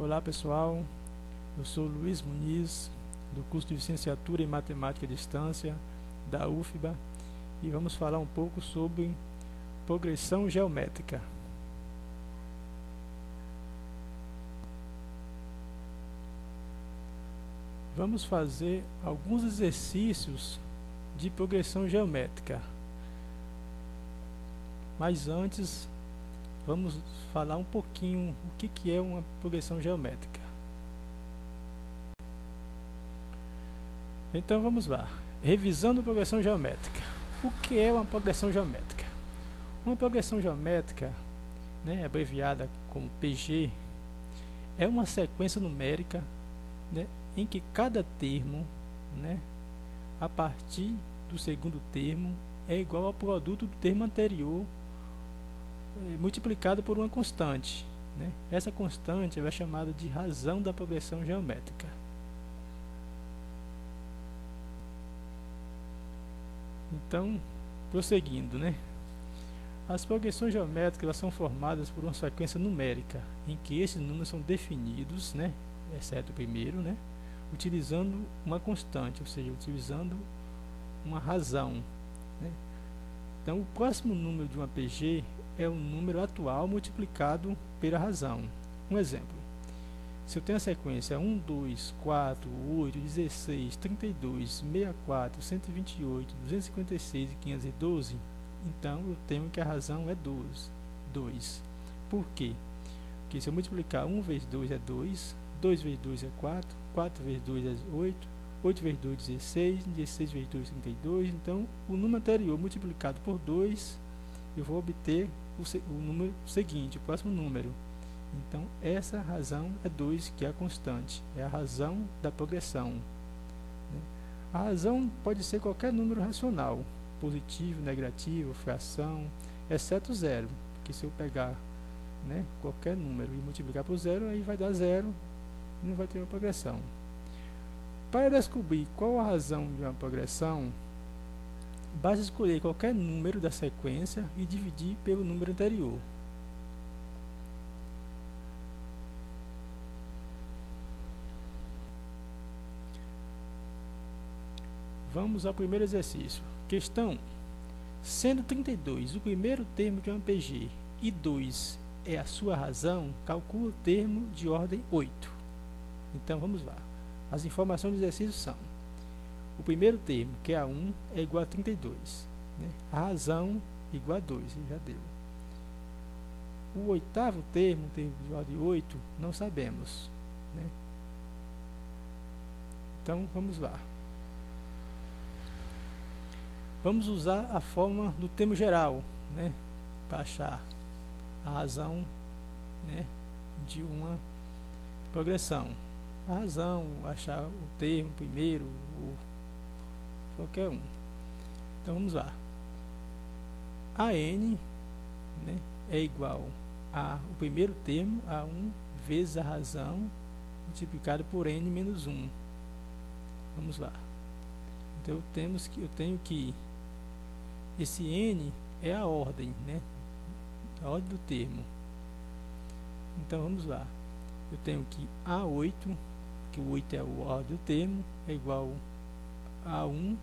Olá pessoal, eu sou Luiz Muniz, do curso de Licenciatura em Matemática à Distância da UFBA, e vamos falar um pouco sobre progressão geométrica. Vamos fazer alguns exercícios de progressão geométrica, mas antes vamos falar um pouquinho o que é uma progressão geométrica. Então vamos lá, revisando progressão geométrica. O que é uma progressão geométrica? Uma progressão geométrica, abreviada como PG, é uma sequência numérica, em que cada termo, a partir do segundo termo, é igual ao produto do termo anterior multiplicado por uma constante. Essa constante é chamada de razão da progressão geométrica. Então, prosseguindo, as progressões geométricas elas são formadas por uma sequência numérica, em que esses números são definidos, exceto o primeiro, utilizando uma constante, ou seja, utilizando uma razão. Então, o próximo número de uma PG é o número atual multiplicado pela razão. Um exemplo: se eu tenho a sequência 1, 2, 4, 8, 16, 32, 64, 128, 256 e 512, então eu tenho que a razão é 2. Por quê? Porque se eu multiplicar 1 vezes 2 é 2, 2 vezes 2 é 4, 4 vezes 2 é 8, 8 vezes 2 é 16, 16 vezes 2 é 32, então o número anterior multiplicado por 2, eu vou obter o número seguinte, o próximo número. Então, essa razão é 2, que é a constante, é a razão da progressão. A razão pode ser qualquer número racional, positivo, negativo, fração, exceto zero, porque se eu pegar qualquer número e multiplicar por zero, aí vai dar zero e não vai ter uma progressão. Para descobrir qual a razão de uma progressão, basta escolher qualquer número da sequência e dividir pelo número anterior. Vamos ao primeiro exercício. Questão 1. Sendo 32 o primeiro termo de uma PG e 2 é a sua razão, calcula o termo de ordem 8. Então vamos lá. As informações do exercício são: o primeiro termo, que é a 1, é igual a 32. A razão igual a 2, já deu. O oitavo termo de ordem 8, não sabemos. Então vamos lá. Vamos usar a forma do termo geral, para achar a razão, de uma progressão. A razão, achar o termo primeiro, qualquer um. Então vamos lá. A n, é igual a o primeiro termo, a 1 vezes a razão multiplicado por n menos 1. Vamos lá. Então eu tenho que esse n é a ordem, a ordem do termo. Então vamos lá. Eu tenho que A8, que o 8 é a ordem do termo, é igual a 1,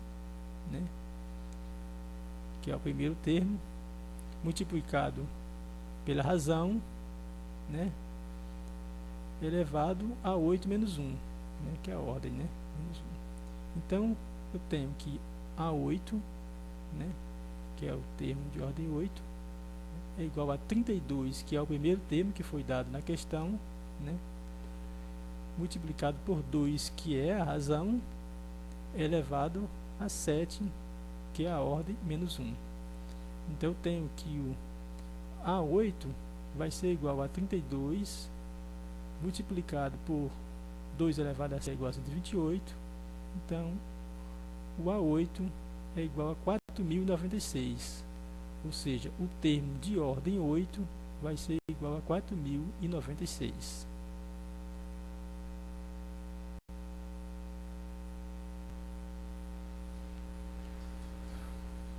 que é o primeiro termo, multiplicado pela razão, elevado a 8 menos 1, que é a ordem, menos 1. Então eu tenho que A8, que é o termo de ordem 8, é igual a 32, que é o primeiro termo que foi dado na questão, multiplicado por 2, que é a razão, elevado a 7, que é a ordem, menos 1. Então eu tenho que o A8 vai ser igual a 32, multiplicado por 2 elevado a 7 é igual a 128. Então o A8 é igual a 4.096, ou seja, o termo de ordem 8 vai ser igual a 4.096.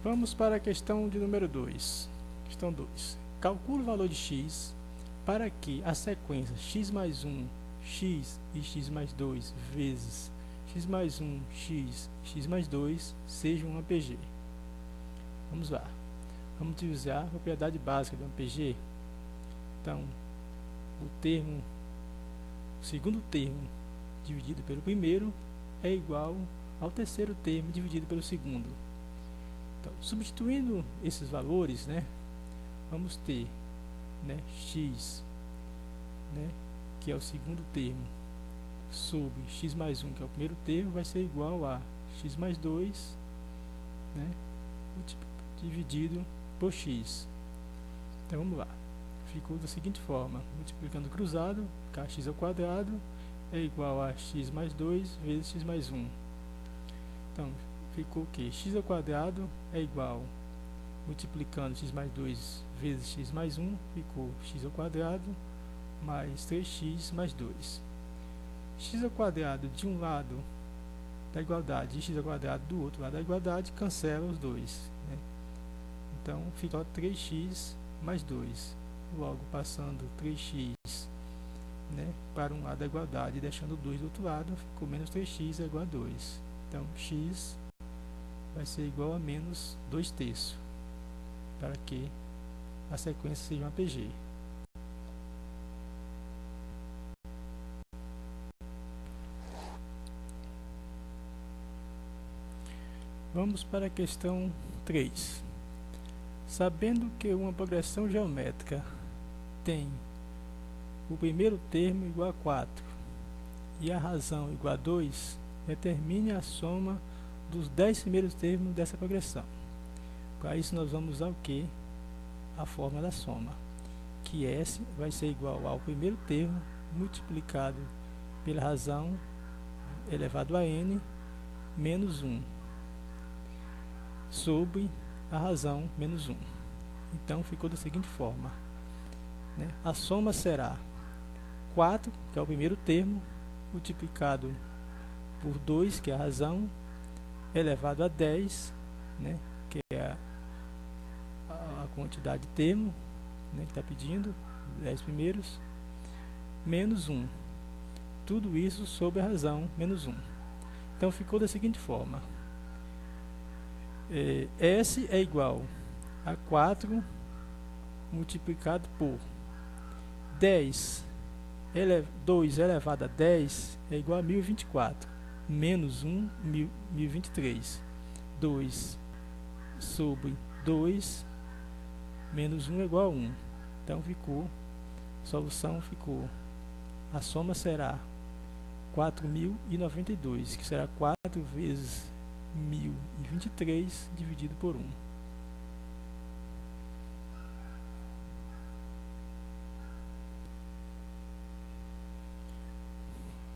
Vamos para a questão de número 2. Questão 2. Calcule o valor de x para que a sequência x mais 1 x e x mais 2 vezes x mais 1, x e x mais 2 sejam uma PG. Vamos lá. Vamos utilizar a propriedade básica de uma PG. Então, o segundo termo dividido pelo primeiro é igual ao terceiro termo dividido pelo segundo. Então, substituindo esses valores, né, vamos ter, né, x, né, que é o segundo termo, sobre x mais 1, que é o primeiro termo, vai ser igual a x mais 2, né, dividido por x. Então vamos lá. Ficou da seguinte forma: multiplicando cruzado, kx ao quadrado é igual a x mais 2 vezes x mais 1. Então ficou que x ao quadrado é igual, multiplicando x mais 2 vezes x mais 1, ficou x ao quadrado mais 3x mais 2. X ao quadrado de um lado da igualdade e x ao quadrado do outro lado da igualdade cancela os dois, né? Então fica 3x mais 2. Logo, passando 3x, né, para um lado da igualdade e deixando 2 do outro lado, ficou menos 3x é igual a 2. Então x vai ser igual a menos 2/3, para que a sequência seja uma PG. Vamos para a questão 3. Sabendo que uma progressão geométrica tem o primeiro termo igual a 4 e a razão igual a 2, determine a soma dos 10 primeiros termos dessa progressão. Para isso nós vamos usar o que? A fórmula da soma, que S vai ser igual ao primeiro termo multiplicado pela razão elevado a n menos 1 sobre a razão menos 1. Então ficou da seguinte forma, né? A soma será 4, que é o primeiro termo, multiplicado por 2, que é a razão, elevado a 10, né, que é a quantidade de termo, né, que está pedindo, 10 primeiros, menos 1. Tudo isso sobre a razão menos 1. Então ficou da seguinte forma. S é igual a 4 multiplicado por 2 elevado a 10 é igual a 1024, menos 1, 1023. 2 sobre 2 menos 1 é igual a 1. Então ficou, a solução ficou, a soma será 4092, que será 4 vezes 1023 dividido por 1.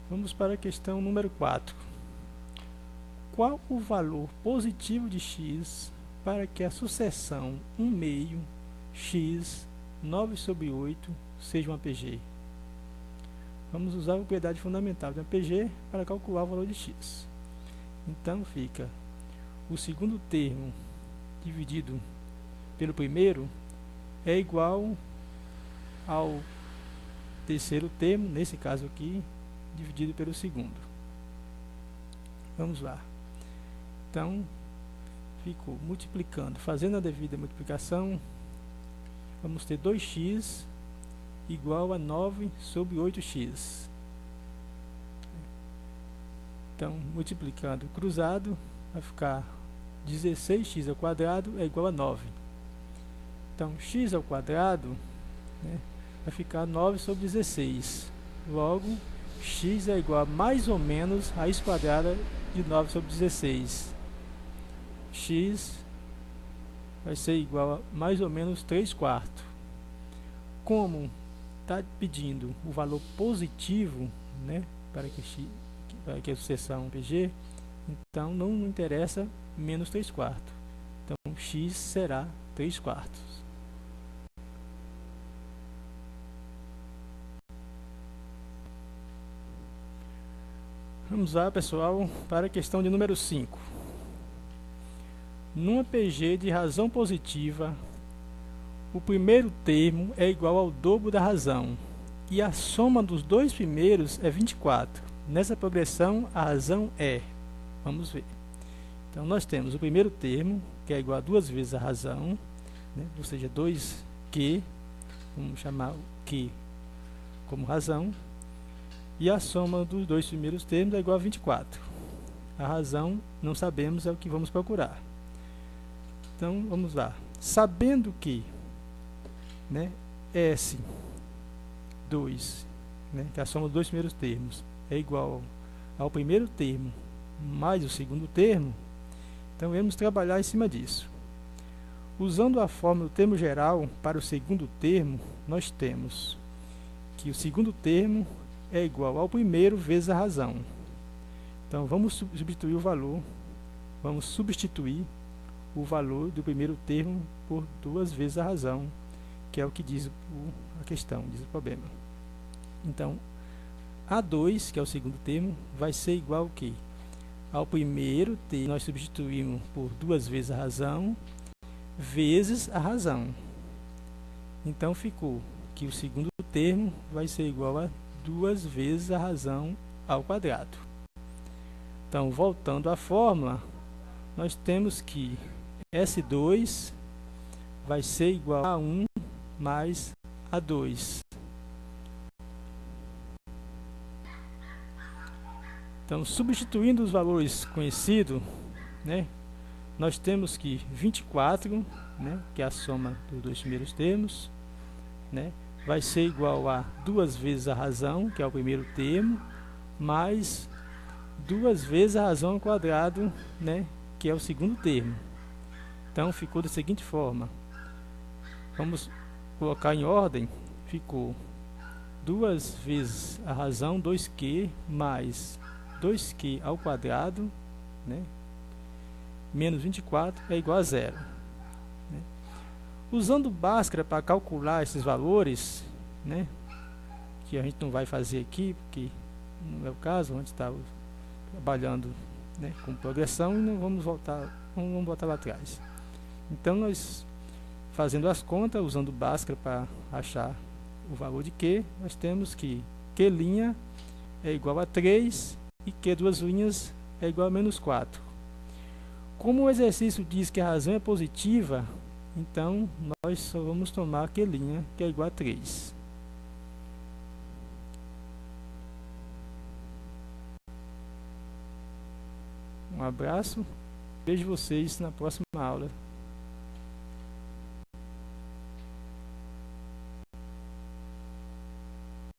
Vamos para a questão número 4. Qual o valor positivo de x para que a sucessão 1 meio x 9 sobre 8 seja uma PG? Vamos usar a propriedade fundamental de uma PG para calcular o valor de x. Então fica o segundo termo dividido pelo primeiro é igual ao terceiro termo, nesse caso aqui, dividido pelo segundo. Vamos lá. Então ficou multiplicando, fazendo a devida multiplicação, vamos ter 2x igual a 9 sobre 8x. Então, multiplicando cruzado, vai ficar 16x ao quadrado é igual a 9. Então, x ao quadrado, né, vai ficar 9 sobre 16. Logo, x é igual a mais ou menos raiz quadrada de 9 sobre 16. X vai ser igual a mais ou menos 3/4. Como está pedindo o valor positivo, né, para que a sucessão PG, então não interessa menos 3/4. Então x será 3/4. Vamos lá, pessoal, para a questão de número 5. Numa PG de razão positiva, o primeiro termo é igual ao dobro da razão e a soma dos dois primeiros é 24. Nessa progressão, a razão é, vamos ver. Então, nós temos o primeiro termo, que é igual a 2 vezes a razão, né? Ou seja, 2q, vamos chamar o q como razão, e a soma dos dois primeiros termos é igual a 24. A razão, não sabemos, é o que vamos procurar. Então, vamos lá. Sabendo que, né, S2, né, que é a soma dos dois primeiros termos, é igual ao primeiro termo mais o segundo termo, então vamos trabalhar em cima disso. Usando a fórmula do termo geral para o segundo termo, nós temos que o segundo termo é igual ao primeiro vezes a razão. Então, vamos substituir o valor do primeiro termo por 2 vezes a razão, que é o que diz a questão, diz o problema. Então, A2, que é o segundo termo, vai ser igual ao quê? Ao primeiro termo, nós substituímos por 2 vezes a razão, vezes a razão. Então, ficou que o segundo termo vai ser igual a 2 vezes a razão ao quadrado. Então, voltando à fórmula, nós temos que S2 vai ser igual a 1 mais A2. Então, substituindo os valores conhecidos, né, nós temos que 24, né, que é a soma dos dois primeiros termos, né, vai ser igual a 2 vezes a razão, que é o primeiro termo, mais 2 vezes a razão ao quadrado, né, que é o segundo termo. Então, ficou da seguinte forma. Vamos colocar em ordem. Ficou 2 vezes a razão, 2q, mais 2q ao quadrado, né, menos 24 é igual a 0. Né. Usando Bhaskara para calcular esses valores, né, que a gente não vai fazer aqui, porque não é o caso, a gente está trabalhando, né, com progressão e não vamos voltar lá atrás. Então, nós fazendo as contas, usando Bhaskara para achar o valor de Q, nós temos que Q' é igual a 3 e Q duas linhas é igual a menos 4. Como o exercício diz que a razão é positiva, então nós só vamos tomar Q', que é igual a 3. Um abraço, vejo vocês na próxima aula.